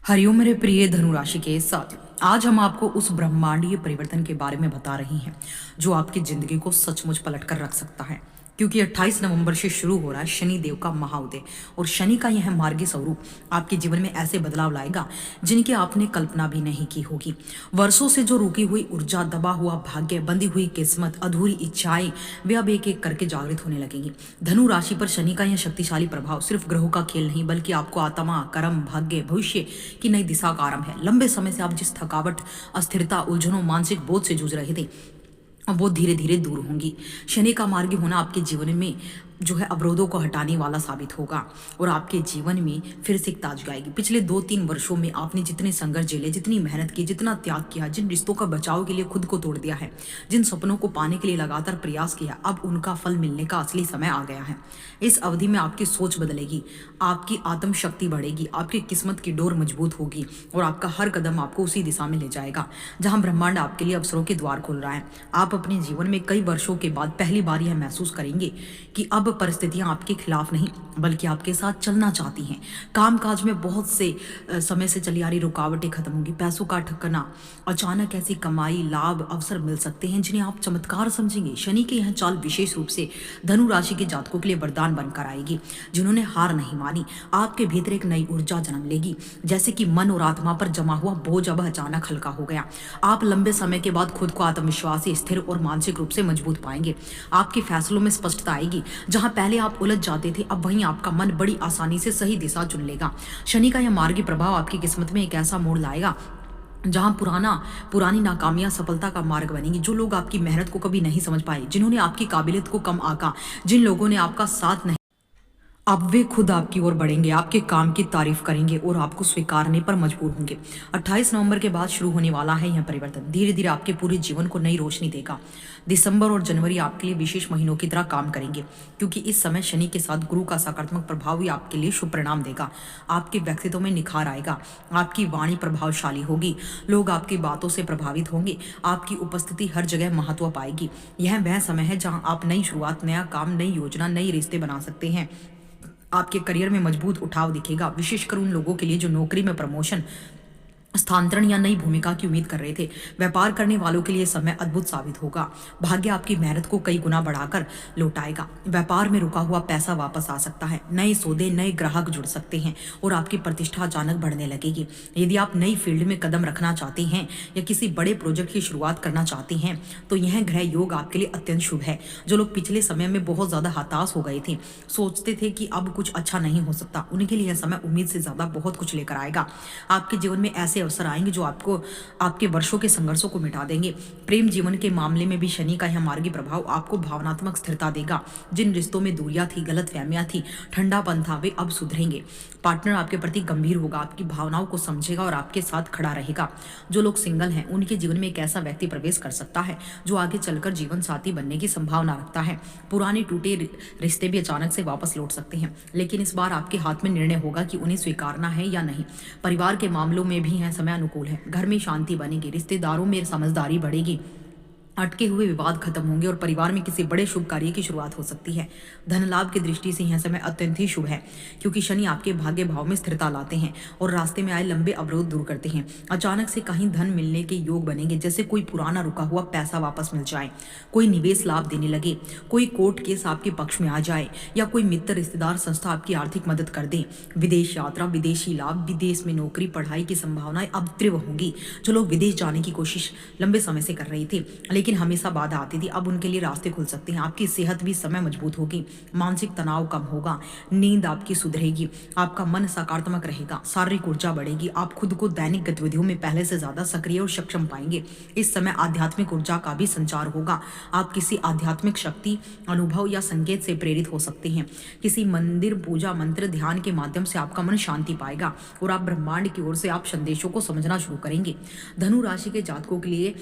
हरिओम मेरे प्रिय धनु राशि के साथ आज हम आपको उस ब्रह्मांडीय परिवर्तन के बारे में बता रही हैं जो आपकी जिंदगी को सचमुच पलट कर रख सकता है। क्योंकि 28 नवंबर से शुरू हो रहा है शनि देव का महाउदय और शनि का यह मार्गी स्वरूप आपके जीवन में ऐसे बदलाव लाएगा जिनकी आपने कल्पना भी नहीं की होगी। वर्षों से जो रुकी हुई ऊर्जा, दबा हुआ भाग्य, बंधी हुई किस्मत, अधूरी इच्छाएं वे अब एक एक करके जागृत होने लगेंगी। धनु राशि पर शनि का यह शक्तिशाली प्रभाव सिर्फ ग्रहों का खेल नहीं बल्कि आपको आत्मा, कर्म, भाग्य, भविष्य की नई दिशा का आरंभ है। लंबे समय से आप जिस थकावट, अस्थिरता, उलझनों, मानसिक बोझ से जूझ रहे थे वो धीरे धीरे दूर होंगी। शनि का मार्गी होना आपके जीवन में जो है अवरोधों को हटाने वाला साबित होगा और आपके जीवन में फिर से एक ताजगी आएगी। पिछले 2-3 वर्षों में आपने जितने संघर्ष झेले, जितनी मेहनत की, जितना त्याग किया, जिन रिश्तों का बचाव के लिए खुद को तोड़ दिया है, जिन सपनों को पाने के लिए लगातार प्रयास किया, अब उनका फल मिलने का असली समय आ गया है। इस अवधि में आपकी सोच बदलेगी, आपकी आत्मशक्ति बढ़ेगी, आपकी किस्मत की डोर मजबूत होगी और आपका हर कदम आपको उसी दिशा में ले जाएगा जहां ब्रह्मांड आपके लिए अवसरों के द्वार खोल रहा है। आप अपने जीवन में कई वर्षों के बाद पहली बार यह महसूस करेंगे कि अब परिस्थितियां आपके खिलाफ नहीं बल्कि आपके साथ चलना चाहती हैं। कामकाज में बहुत से समय से चली आ रही रुकावटें खत्म होंगी। पैसों का ठिकाना, अचानक ऐसी कमाई, लाभ, अवसर मिल सकते हैं जिन्हें आप चमत्कार समझेंगे। शनि की यह चाल विशेष रूप से धनु राशि के जातकों के लिए वरदान बनकर आएगी। जिन्होंने हार नहीं मानी, आपके भीतर एक नई ऊर्जा जन्म लेगी, जैसे कि मन और आत्मा पर जमा हुआ बोझ अब अचानक हल्का हो गया। आप लंबे समय के बाद खुद को आत्मविश्वासी, स्थिर और मानसिक रूप से मजबूत पाएंगे। आपके फैसलों में स्पष्टता आएगी। जहां पहले आप उलझ जाते थे, अब वहीं आपका मन बड़ी आसानी से सही दिशा चुन लेगा। शनि का यह मार्गी प्रभाव आपकी किस्मत में एक ऐसा मोड़ लाएगा जहां पुरानी नाकामियां सफलता का मार्ग बनेंगी। जो लोग आपकी मेहनत को कभी नहीं समझ पाए, जिन्होंने आपकी काबिलियत को कम आंका, जिन लोगों ने आपका साथ नहीं, अब वे खुद आपकी ओर बढ़ेंगे, आपके काम की तारीफ करेंगे और आपको स्वीकारने पर मजबूर होंगे। 28 नवंबर के बाद शुरू होने वाला है यह परिवर्तन धीरे धीरे आपके पूरे जीवन को नई रोशनी देगा। दिसंबर और जनवरी आपके लिए विशेष महीनों की तरह काम करेंगे क्योंकि इस समय शनि के साथ गुरु का सकारात्मक प्रभाव ही आपके लिए शुभ परिणाम देगा। आपके व्यक्तित्व में निखार आएगा, आपकी वाणी प्रभावशाली होगी, लोग आपकी बातों से प्रभावित होंगे, आपकी उपस्थिति हर जगह महत्व पाएगी। यह वह समय है जहां आप नई शुरुआत, नया काम, नई योजना, नई रिश्ते बना सकते हैं। आपके करियर में मजबूत उठाव दिखेगा, विशेषकर उन लोगों के लिए जो नौकरी में प्रमोशन, स्थानांतरण या नई भूमिका की उम्मीद कर रहे थे। व्यापार करने वालों के लिए समय अद्भुत साबित होगा। भाग्य आपकी मेहनत को कई गुना बढ़ाकर लौटाएगा। व्यापार में रुका हुआ पैसा वापस आ सकता है, नए सौदे, नए ग्राहक जुड़ सकते हैं और आपकी प्रतिष्ठा अचानक बढ़ने लगेगी। यदि आप नई फील्ड में कदम रखना चाहते हैं या किसी बड़े प्रोजेक्ट की शुरुआत करना चाहते हैं तो यह ग्रह योग आपके लिए अत्यंत शुभ है। जो लोग पिछले समय में बहुत ज्यादा हताश हो गए थे, सोचते थे कि अब कुछ अच्छा नहीं हो सकता, उनके लिए यह समय उम्मीद से ज्यादा बहुत कुछ लेकर आएगा। आपके जीवन में ऐसे अवसर आएंगे जो आपको आपके वर्षों के संघर्षों को मिटा देंगे। प्रेम जीवन के मामले में भी शनि का यह मार्गी प्रभाव आपको भावनात्मक स्थिरता देगा। जिन रिश्तों में दूरियां थी, गलतफहमियां थी, ठंडापन था, वे अब सुधरेंगे। पार्टनर आपके प्रति गंभीर होगा, आपकी भावनाओं को समझेगा और आपके साथ खड़ा रहेगा। जो लोग सिंगल हैं उनके जीवन में एक ऐसा व्यक्ति प्रवेश कर सकता है जो आगे चलकर जीवन साथी बनने की संभावना रखता है। पुराने टूटे रिश्ते भी अचानक से वापस लौट सकते हैं, लेकिन इस बार आपके हाथ में निर्णय होगा कि उन्हें स्वीकारना है या नहीं। परिवार के मामलों में भी यह समय अनुकूल है। घर में शांति बनेगी, रिश्तेदारों में समझदारी बढ़ेगी, अटके हुए विवाद खत्म होंगे और परिवार में किसी बड़े शुभ कार्य की शुरुआत हो सकती है। धन लाभ की दृष्टि से यह समय अत्यंत ही शुभ है क्योंकि शनि आपके भाग्य भाव में स्थिरता लाते हैं और रास्ते में आए लंबे अवरोध दूर करते हैं। अचानक से कहीं धन मिलने के योग बनेंगे, जैसे कोई पुराना रुका हुआ पैसा वापस मिल जाए, कोई निवेश लाभ देने लगे, कोई कोर्ट केस आपके पक्ष में आ जाए या कोई मित्र, रिश्तेदार, संस्था आपकी आर्थिक मदद कर दे। विदेश यात्रा, विदेशी लाभ, विदेश में नौकरी, पढ़ाई की संभावनाएं अब तीव्र होंगी। जो लोग विदेश जाने की कोशिश लंबे समय से कर रहे थे लेकिन हमेशा बाधा आती थी, अब उनके लिए रास्ते खुल सकते हैं। आपकी सेहत भी समय मजबूत होगी, मानसिक तनाव कम होगा, नींद आपकी सुधरेगी, आपका मन सकारात्मक रहेगा, शारीरिक ऊर्जा बढ़ेगी। आप खुद को दैनिक गतिविधियों में पहले से ज्यादा सक्रिय और सक्षम पाएंगे। इस समय आध्यात्मिक ऊर्जा का भी संचार होगा। आप किसी आध्यात्मिक शक्ति, अनुभव या संकेत से प्रेरित हो सकते हैं। किसी मंदिर, पूजा, मंत्र, ध्यान के माध्यम से आपका मन शांति पाएगा और आप ब्रह्मांड की ओर से आप संदेशों को समझना शुरू करेंगे। धनु राशि के जातकों के लिए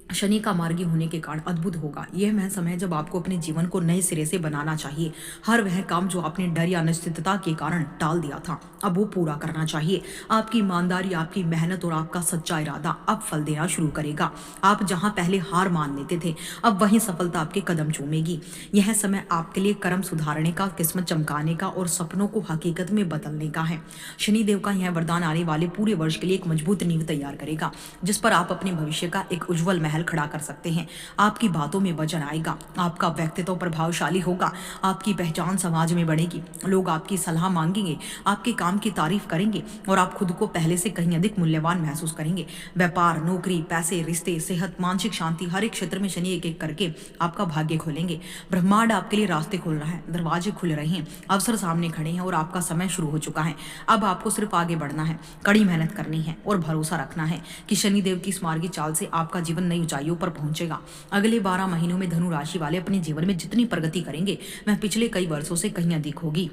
शनि का मार्गी होने के कारण अद्भुत होगा। यह वह समय है जब आपको अपने जीवन को नए सिरे से बनाना चाहिए। हर वह काम जो आपने डर या अनिश्चितता के कारण टाल दिया था, अब वो पूरा करना चाहिए। आपकी ईमानदारी, आपकी मेहनत और आपका सच्चा इरादा अब फल देना शुरू करेगा। आप जहां पहले हार मान लेते थे, अब वहीं सफलता आपके कदम चूमेगी। यह समय आपके लिए कर्म सुधारने का, किस्मत चमकाने का और सपनों को हकीकत में बदलने का है। शनिदेव का यह वरदान आने वाले पूरे वर्ष के लिए एक मजबूत नींव तैयार करेगा, जिस पर आप अपने भविष्य का एक उज्जवल महल खड़ा कर सकते हैं। आपकी बातों में वजन आएगा, आपका व्यक्तित्व प्रभावशाली होगा, आपकी पहचान समाज में बढ़ेगी। लोग आपकी सलाह मांगेंगे, आपके काम की तारीफ करेंगे और आप खुद को पहले से कहीं अधिक मूल्यवान महसूस करेंगे। व्यापार, नौकरी, पैसे, रिश्ते, सेहत, मानसिक शांति, हर एक क्षेत्र में शनि एक एक करके आपका भाग्य खोलेंगे। ब्रह्मांड आपके लिए रास्ते खोल रहा है, दरवाजे खुल रहे हैं, अवसर सामने खड़े हैं और आपका समय शुरू हो चुका है। अब आपको सिर्फ आगे बढ़ना है, कड़ी मेहनत करनी है और भरोसा रखना है कि शनिदेव की इस मार्गी चाल से आपका जीवन नई ऊंचाइयों पर पहुंचेगा। अगले 12 महीनों में धनु राशि वाले अपने जीवन में जितनी प्रगति करेंगे, वह पिछले कई वर्षों से कहीं अधिक होगी।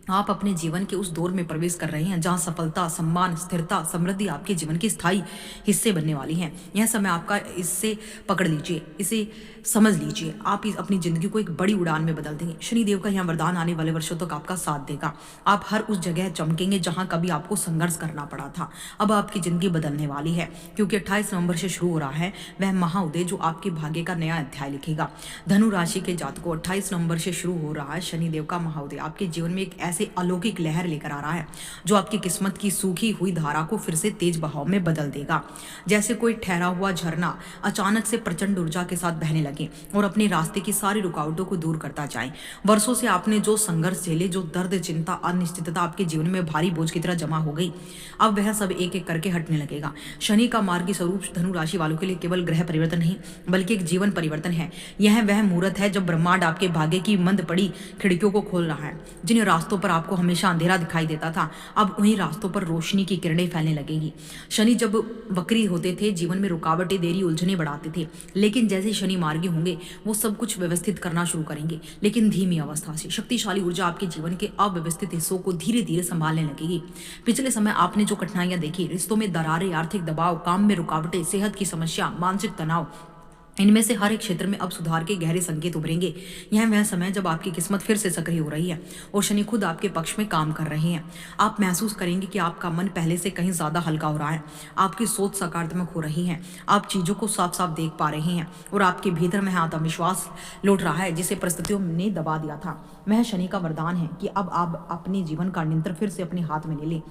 आप अपने जीवन के उस दौर में प्रवेश कर रहे हैं जहां सफलता, सम्मान, स्थिरता, समृद्धि आपके जीवन के स्थायी हिस्से बनने वाली हैं। यह समय आपका, इससे पकड़ लीजिए, इसे समझ लीजिए। आप अपनी जिंदगी को एक बड़ी उड़ान में बदल देंगे। शनिदेव का यह वरदान आने वाले वर्षों तक आपका साथ देगा। आप हर उस जगह चमकेंगे जहां कभी आपको संघर्ष करना पड़ा था। अब आपकी जिंदगी बदलने वाली है, क्योंकि 28 नवंबर से शुरू हो रहा है वह महाउदय जो आपके भाग्य का नया अध्याय लिखेगा। धनु राशि के जातकों, 28 नवंबर से शुरू हो रहा है शनिदेव का महाउदय आपके जीवन में एक ऐसे अलौकिक लहर लेकर आ रहा है जो आपकी किस्मत की सूखी हुई धारा को फिर से तेज बहाव में बदल देगा। जैसे कोई ठहरा हुआ झरना अचानक से प्रचंड ऊर्जा के साथ बहने लगे और अपने रास्ते की सारी रुकावटों को दूर करता जाए। वर्षों से आपने जो संघर्ष झेले, जो दर्द, चिंता, अनिश्चितता आपके जीवन में भारी बोझ की तरह जमा हो गई, अब वह सब एक एक करके हटने लगेगा। शनि का मार्गी स्वरूप धनु राशि वालों के लिए केवल ग्रह परिवर्तन नहीं, बल्कि एक जीवन परिवर्तन है। यह वह मुहूर्त है जब ब्रह्मांड आपके भाग्य की मंद पड़ी खिड़कियों को खोल रहा है। जिन रास्तों पर आपको हमेशा अंधेरा दिखाई देता था, अब उन्हीं रास्तों पर रोशनी की किरणें फैलने लगेगी। शनि जब वक्री होते थे, जीवन में रुकावटें, देरी, उलझने बढ़ाते थे, लेकिन जैसे शनि मार्गी होंगे वो सब कुछ व्यवस्थित करना शुरू करेंगे, लेकिन धीमी अवस्था से। शक्तिशाली ऊर्जा आपके जीवन के अव्यवस्थित हिस्सों को धीरे धीरे संभालने लगेगी। पिछले समय आपने जो कठिनाइयां देखी, रिश्तों में दरारें, आर्थिक दबाव, काम में रुकावटें, सेहत की समस्या, मानसिक तनाव, इनमें से हर एक क्षेत्र में अब सुधार के गहरे संकेत उभरेंगे। यह वह समय जब आपकी किस्मत फिर से सक्रिय हो रही है और शनि खुद आपके पक्ष में काम कर रहे हैं। आप महसूस करेंगे कि आपका मन पहले से कहीं ज्यादा हल्का हो रहा है, आपकी सोच सकारात्मक हो रही है, आप चीजों को साफ साफ देख पा रहे हैं और आपके भीतर में आत्मविश्वास लौट रहा है जिसे परिस्थितियों ने दबा दिया था। वह शनि का वरदान है कि अब आप अपने जीवन का नियंत्रण फिर से अपने हाथ में ले लें।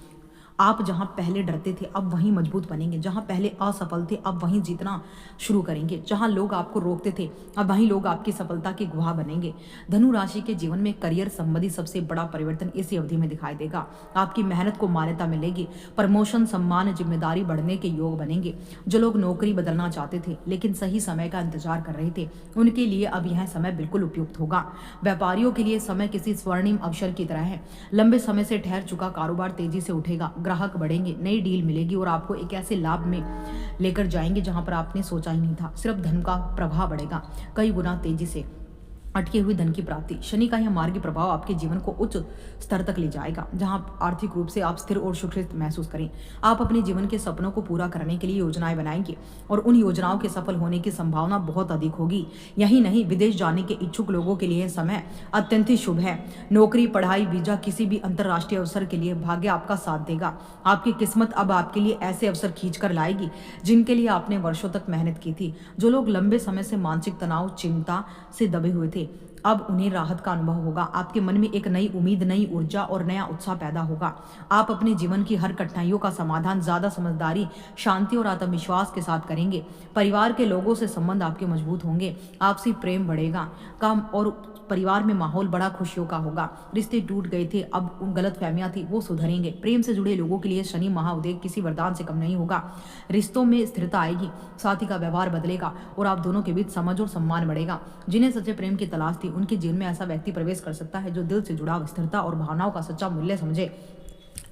आप जहां पहले डरते थे, अब वहीं मजबूत बनेंगे। जहां पहले असफल थे, अब वहीं जीतना शुरू करेंगे। जहां लोग आपको रोकते थे, अब वहीं लोग आपकी सफलता की गवाह बनेंगे। धनु राशि के जीवन में करियर संबंधी सबसे बड़ा परिवर्तन इसी अवधि में दिखाई देगा। आपकी मेहनत को मान्यता मिलेगी, प्रमोशन, सम्मान, जिम्मेदारी बढ़ने के योग बनेंगे। जो लोग नौकरी बदलना चाहते थे लेकिन सही समय का इंतजार कर रहे थे, उनके लिए अब यह समय बिल्कुल उपयुक्त होगा। व्यापारियों के लिए समय किसी स्वर्णिम अवसर की तरह है। लंबे समय से ठहर चुका कारोबार तेजी से उठेगा, ग्राहक बढ़ेंगे, नई डील मिलेगी और आपको एक ऐसे लाभ में लेकर जाएंगे जहां पर आपने सोचा ही नहीं था। सिर्फ धन का प्रभाव बढ़ेगा, कई गुना तेजी से। अटके हुए धन की प्राप्ति, शनि का यह मार्गी प्रभाव आपके जीवन को उच्च स्तर तक ले जाएगा, जहां आर्थिक रूप से आप स्थिर और सुरक्षित महसूस करें। आप अपने जीवन के सपनों को पूरा करने के लिए योजनाएं बनाएंगे और उन योजनाओं के सफल होने की संभावना बहुत अधिक होगी। यही नहीं, विदेश जाने के इच्छुक लोगों के लिए यह समय अत्यंत ही शुभ है। नौकरी, पढ़ाई, वीजा, किसी भी अंतर्राष्ट्रीय अवसर के लिए भाग्य आपका साथ देगा। आपकी किस्मत अब आपके लिए ऐसे अवसर खींच कर लाएगी जिनके लिए आपने वर्षों तक मेहनत की थी। जो लोग लंबे समय से मानसिक तनाव, चिंता से दबे हुए थे, अब उन्हें राहत का अनुभव होगा। आपके मन में एक नई उम्मीद, नई ऊर्जा और नया उत्साह पैदा होगा। आप अपने जीवन की हर कठिनाइयों का समाधान ज्यादा समझदारी, शांति और आत्मविश्वास के साथ करेंगे। परिवार के लोगों से संबंध आपके मजबूत होंगे, आपसी प्रेम बढ़ेगा। काम और परिवार में माहौल बड़ा खुशियों का होगा। रिश्ते टूट गए थे, अब उन गलतफहमियां थी, वो सुधरेंगे। प्रेम से जुड़े लोगों के लिए शनि महाउदय किसी वरदान से कम नहीं होगा। रिश्तों में स्थिरता आएगी, साथी का व्यवहार बदलेगा और आप दोनों के बीच समझ और सम्मान बढ़ेगा। जिन्हें सच्चे प्रेम की तलाश थी, उनके जीवन में ऐसा व्यक्ति प्रवेश कर सकता है जो दिल से जुड़ा, स्थिरता और भावनाओं का सच्चा मूल्य समझे।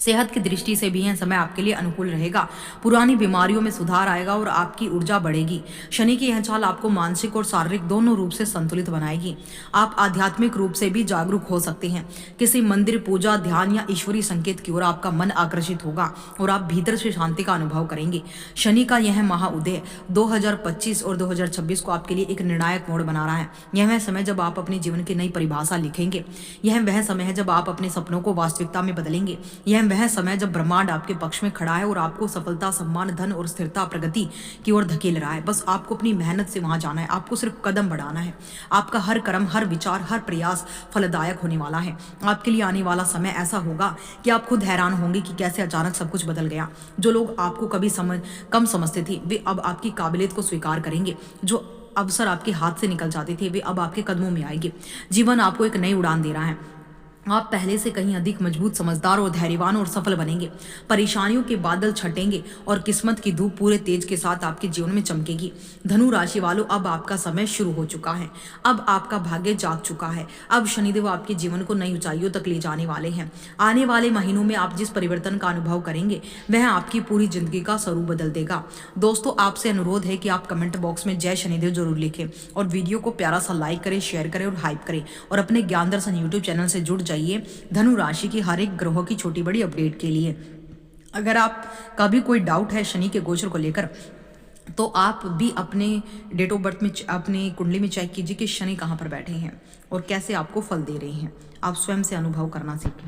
सेहत की दृष्टि से भी यह समय आपके लिए अनुकूल रहेगा। पुरानी बीमारियों में सुधार आएगा और आपकी ऊर्जा बढ़ेगी। शनि की यह चाल आपको मानसिक और शारीरिक दोनों रूप से संतुलित बनाएगी। आप आध्यात्मिक रूप से भी जागरूक हो सकते हैं। किसी मंदिर, पूजा, ध्यान या ईश्वरीय संकेत की ओर आपका मन आकर्षित होगा और आप भीतर से शांति का अनुभव करेंगे। शनि का यह महाउदय 2025 और 2026 को आपके लिए एक निर्णायक मोड़ बना रहा है। यह वह समय जब आप अपने जीवन की नई परिभाषा लिखेंगे। यह वह समय है जब आप अपने सपनों को वास्तविकता में बदलेंगे। यह वह समय जब ब्रह्मांड आपके पक्ष में खड़ा है और आपको सफलता, सम्मान, धन और स्थिरता, प्रगति की ओर धकेल रहा है। बस आपको अपनी मेहनत से वहां जाना है। आपको सिर्फ कदम बढ़ाना है। आपका हर कर्म, हर विचार, हर प्रयास फलदायक होने वाला है। आपके लिए आने वाला समय ऐसा होगा कि आप खुद हैरान होंगे कि कैसे अचानक सब कुछ बदल गया। जो लोग आपको कभी कम समझते थे, वे अब आपकी काबिलियत को स्वीकार करेंगे। जो अवसर आपके हाथ से निकल जाते थे, वे अब आपके कदमों में आएंगे। जीवन आपको एक नई उड़ान दे रहा है। आप पहले से कहीं अधिक मजबूत, समझदार और धैर्यवान और सफल बनेंगे। परेशानियों के बादल छटेंगे और किस्मत की धूप पूरे तेज के साथ आपके जीवन में चमकेगी। धनु राशि वालों, अब आपका समय शुरू हो चुका है। अब आपका भाग्य जाग चुका है। अब शनिदेव आपके जीवन को नई ऊंचाइयों तक ले जाने वाले हैं। आने वाले महीनों में आप जिस परिवर्तन का अनुभव करेंगे, वह आपकी पूरी जिंदगी का स्वरूप बदल देगा। दोस्तों, आपसे अनुरोध है कि आप कमेंट बॉक्स में जय शनिदेव जरूर लिखें और वीडियो को प्यारा सा लाइक करें, शेयर करें और हाइप करें और अपने ज्ञान दर्शन यूट्यूब चैनल से जुड़ धनु राशि की हर एक ग्रहों की छोटी बड़ी अपडेट के लिए। अगर आप कभी कोई डाउट है शनि के गोचर को लेकर, तो आप भी अपने डेट ऑफ बर्थ में, अपनी कुंडली में चेक कीजिए कि शनि कहाँ पर बैठे हैं और कैसे आपको फल दे रहे हैं। आप स्वयं से अनुभव करना सीखें।